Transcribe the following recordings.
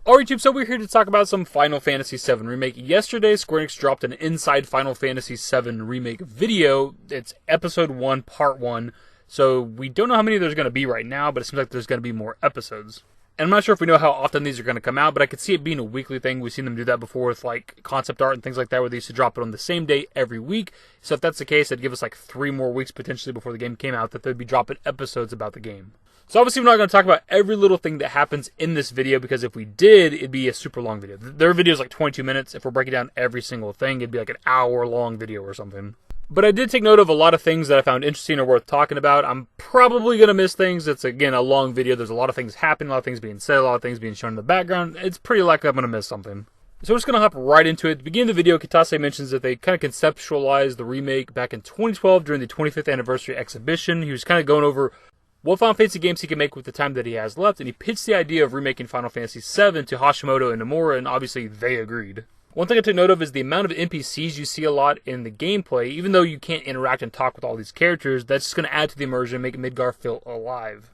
Alright YouTube, so we're here to talk about some Final Fantasy VII Remake. Yesterday, Square Enix dropped an Inside Final Fantasy VII Remake video. It's Episode 1, Part 1. So we don't know how many there's going to be right now, but it seems like there's going to be more episodes. And I'm not sure if we know how often these are going to come out, but I could see it being a weekly thing. We've seen them do that before with like concept art and things like that, where they used to drop it on the same day every week. So if that's the case, it'd give us like 3 more weeks potentially before the game came out that they'd be dropping episodes about the game. So obviously we're not going to talk about every little thing that happens in this video, because if we did, it'd be a super long video. Their video is like 22 minutes. If we're breaking down every single thing, it'd be like an hour-long video or something. But I did take note of a lot of things that I found interesting or worth talking about. I'm probably going to miss things. It's, again, a long video. There's a lot of things happening, a lot of things being said, a lot of things being shown in the background. It's pretty likely I'm going to miss something. So we're just going to hop right into it. At the beginning of the video, Kitase mentions that they kind of conceptualized the remake back in 2012 during the 25th anniversary exhibition. He was kind of going over what Final Fantasy games he can make with the time that he has left, and he pitched the idea of remaking Final Fantasy VII to Hashimoto and Nomura, and obviously they agreed. One thing I took note of is the amount of NPCs you see a lot in the gameplay. Even though you can't interact and talk with all these characters, that's just going to add to the immersion and make Midgar feel alive.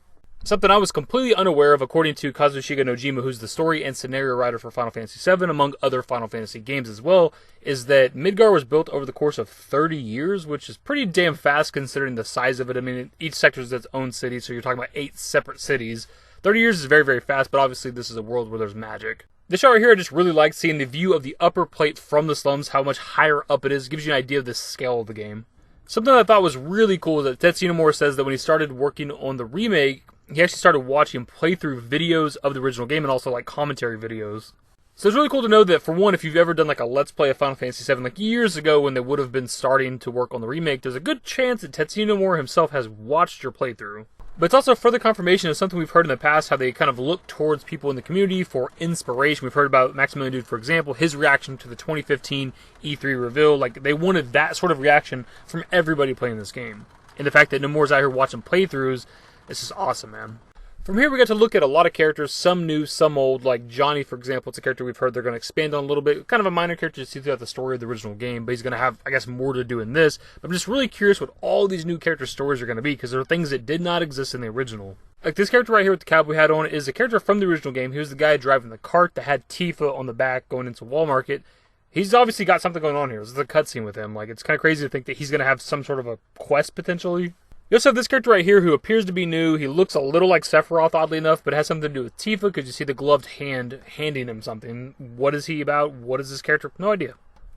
Something I was completely unaware of, according to Kazushika Nojima, who's the story and scenario writer for Final Fantasy VII, among other Final Fantasy games as well, is that Midgar was built over the course of 30 years, which is pretty damn fast considering the size of it. I mean, each sector is its own city, so you're talking about 8 separate cities. 30 years is very, very fast, but obviously this is a world where there's magic. This shot right here, I just really like seeing the view of the upper plate from the slums, how much higher up it is. It gives you an idea of the scale of the game. Something I thought was really cool is that Tetsuya Nomura says that when he started working on the remake, he actually started watching playthrough videos of the original game and also like commentary videos. So it's really cool to know that, for one, if you've ever done like a Let's Play of Final Fantasy VII, like years ago when they would have been starting to work on the remake, there's a good chance that Tetsuya Nomura himself has watched your playthrough. But it's also further confirmation of something we've heard in the past, how they kind of look towards people in the community for inspiration. We've heard about Maximilian Dood, for example, his reaction to the 2015 E3 reveal. Like, they wanted that sort of reaction from everybody playing this game. And the fact that Nomura's out here watching playthroughs, it's just awesome, man. From here, we got to look at a lot of characters, some new, some old. Like Johnny, for example, it's a character we've heard they're going to expand on a little bit. Kind of a minor character to see throughout the story of the original game, but he's going to have, I guess, more to do in this. But I'm just really curious what all these new character stories are going to be, because there are things that did not exist in the original. Like this character right here with the cowboy hat on is a character from the original game. He was the guy driving the cart that had Tifa on the back going into Wall Market. He's obviously got something going on here. This is a cutscene with him. Like, it's kind of crazy to think that he's going to have some sort of a quest, potentially. You also have this character right here who appears to be new. He looks a little like Sephiroth, oddly enough, but it has something to do with Tifa, because you see the gloved hand handing him something. What is he about? What is this character? No idea.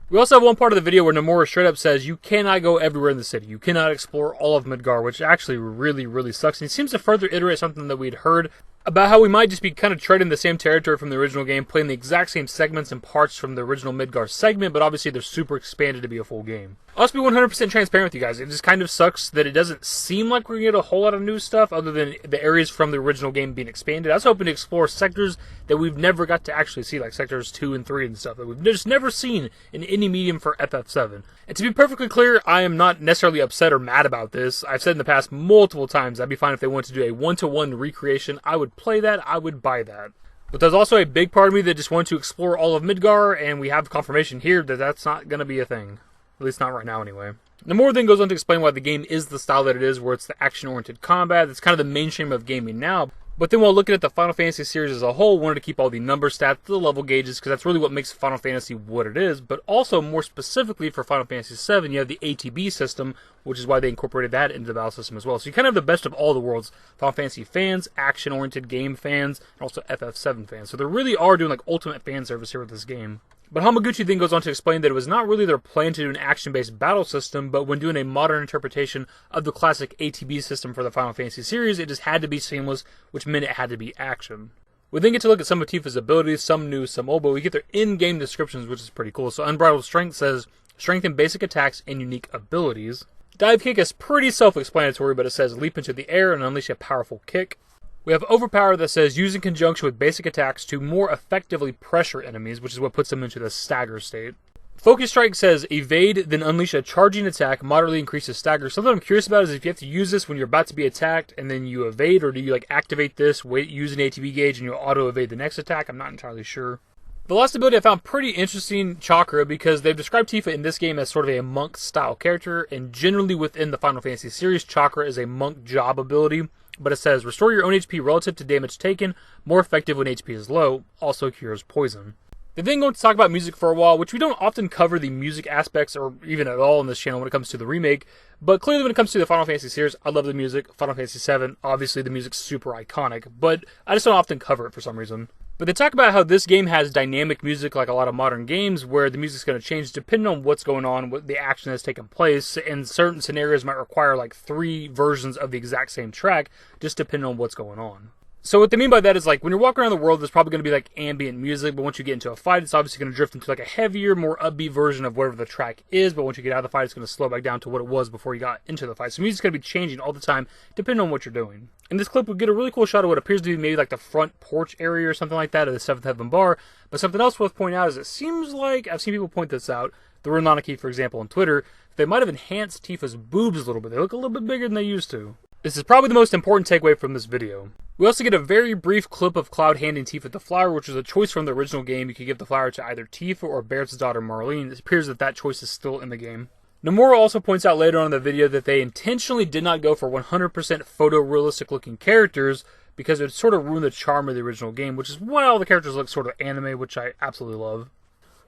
We also have one part of the video where Nomura straight up says you cannot go everywhere in the city. You cannot explore all of Midgar, which actually really, really sucks. And he seems to further iterate something that we'd heard about how we might just be kind of treading the same territory from the original game, playing the exact same segments and parts from the original Midgar segment, but obviously they're super expanded to be a full game. I'll just be 100% transparent with you guys. It just kind of sucks that it doesn't seem like we're going to get a whole lot of new stuff other than the areas from the original game being expanded. I was hoping to explore sectors that we've never got to actually see, like sectors 2 and 3 and stuff that we've just never seen in any medium for FF7. And to be perfectly clear, I am not necessarily upset or mad about this. I've said in the past multiple times I'd be fine if they wanted to do a one-to-one recreation. I would play that. I would buy that. But there's also a big part of me that just wanted to explore all of Midgar, and we have confirmation here that that's not going to be a thing. At least not right now, anyway. Nomura then goes on to explain why the game is the style that it is, where it's the action-oriented combat. It's kind of the mainstream of gaming now. But then while looking at the Final Fantasy series as a whole, wanted to keep all the number stats, the level gauges, because that's really what makes Final Fantasy what it is. But also, more specifically for Final Fantasy VII, you have the ATB system, which is why they incorporated that into the battle system as well. So you kind of have the best of all the worlds. Final Fantasy fans, action-oriented game fans, and also FF7 fans. So they really are doing like ultimate fan service here with this game. But Hamaguchi then goes on to explain that it was not really their plan to do an action-based battle system, but when doing a modern interpretation of the classic ATB system for the Final Fantasy series, it just had to be seamless, which meant it had to be action. We then get to look at some of Tifa's abilities, some new, some old, but we get their in-game descriptions, which is pretty cool. So Unbridled Strength says, strength in basic attacks and unique abilities. Dive Kick is pretty self-explanatory, but it says leap into the air and unleash a powerful kick. We have Overpower that says use in conjunction with basic attacks to more effectively pressure enemies, which is what puts them into the stagger state. Focus Strike says evade, then unleash a charging attack, moderately increases stagger. Something I'm curious about is if you have to use this when you're about to be attacked and then you evade, or do you like activate this, wait, use an ATB gauge, and you auto evade the next attack? I'm not entirely sure. The last ability I found pretty interesting, Chakra, because they've described Tifa in this game as sort of a monk-style character, and generally within the Final Fantasy series, Chakra is a monk job ability. but it says, restore your own HP relative to damage taken, more effective when HP is low, also cures poison. They're then going to talk about music for a while, which we don't often cover the music aspects or even at all in this channel when it comes to the remake, but clearly when it comes to the Final Fantasy series, I love the music. Final Fantasy 7, obviously the music's super iconic, but I just don't often cover it for some reason. But they talk about how this game has dynamic music like a lot of modern games where the music's going to change depending on what's going on, what the action has taken place, and certain scenarios might require like 3 versions of the exact same track, just depending on what's going on. So what they mean by that is like when you're walking around the world, there's probably going to be like ambient music, but once you get into a fight, it's obviously going to drift into like a heavier, more upbeat version of whatever the track is, but once you get out of the fight, it's going to slow back down to what it was before you got into the fight. So music's going to be changing all the time, depending on what you're doing. In this clip, we get a really cool shot of what appears to be maybe like the front porch area or something like that of the 7th Heaven Bar, but something else worth pointing out is it seems like, I've seen people point this out, the Runanaki, for example, on Twitter, they might have enhanced Tifa's boobs a little bit. They look a little bit bigger than they used to. This is probably the most important takeaway from this video. We also get a very brief clip of Cloud handing Tifa the flower, which was a choice from the original game. You could give the flower to either Tifa or Barrett's daughter Marlene. It appears that that choice is still in the game. Nomura also points out later on in the video that they intentionally did not go for 100% photorealistic looking characters because it would sort of ruin the charm of the original game, which is why all the characters look sort of anime, which I absolutely love.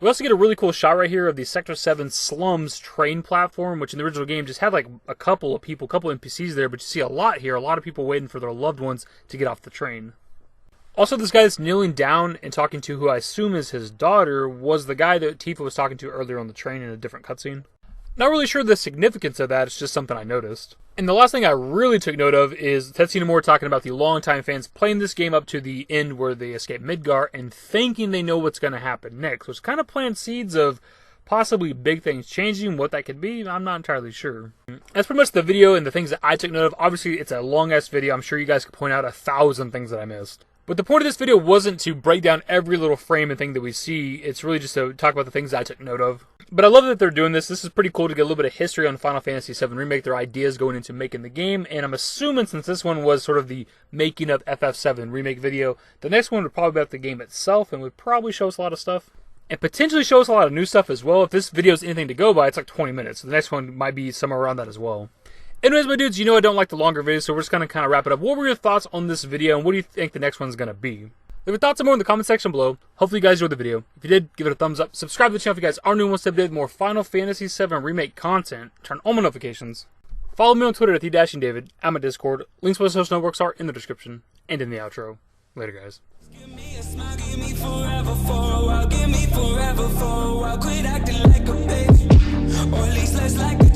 We also get a really cool shot right here of the Sector 7 Slums train platform, which in the original game just had like a couple of people, a couple of NPCs there, but you see a lot here, a lot of people waiting for their loved ones to get off the train. Also, this guy that's kneeling down and talking to who I assume is his daughter was the guy that Tifa was talking to earlier on the train in a different cutscene. Not really sure the significance of that, it's just something I noticed. And the last thing I really took note of is Tetsuya Nomura talking about the longtime fans playing this game up to the end where they escape Midgar and thinking they know what's going to happen next, which kind of plants seeds of possibly big things changing. What that could be, I'm not entirely sure. That's pretty much the video and the things that I took note of. Obviously, it's a long-ass video. I'm sure you guys could point out 1,000 things that I missed. But the point of this video wasn't to break down every little frame and thing that we see. It's really just to talk about the things that I took note of. But I love that they're doing this. This is pretty cool to get a little bit of history on Final Fantasy VII Remake, their ideas going into making the game. And I'm assuming since this one was sort of the making of FF7 Remake video, the next one would probably be about the game itself and would probably show us a lot of stuff. And potentially show us a lot of new stuff as well. If this video is anything to go by, it's like 20 minutes. So the next one might be somewhere around that as well. Anyways, my dudes, you know I don't like the longer videos, so we're just going to kind of wrap it up. What were your thoughts on this video, and what do you think the next one's going to be? Leave your thoughts and more in the comment section below. Hopefully you guys enjoyed the video. If you did, give it a thumbs up. Subscribe to the channel if you guys are new and want to update more Final Fantasy VII Remake content. Turn on my notifications. Follow me on Twitter at @dashingdavid. I'm at Discord. Links to my social networks are in the description and in the outro. Later, guys. Give me a smile, give me forever for a while. Give me forever for a while. Quit acting like a baby, or at least less like a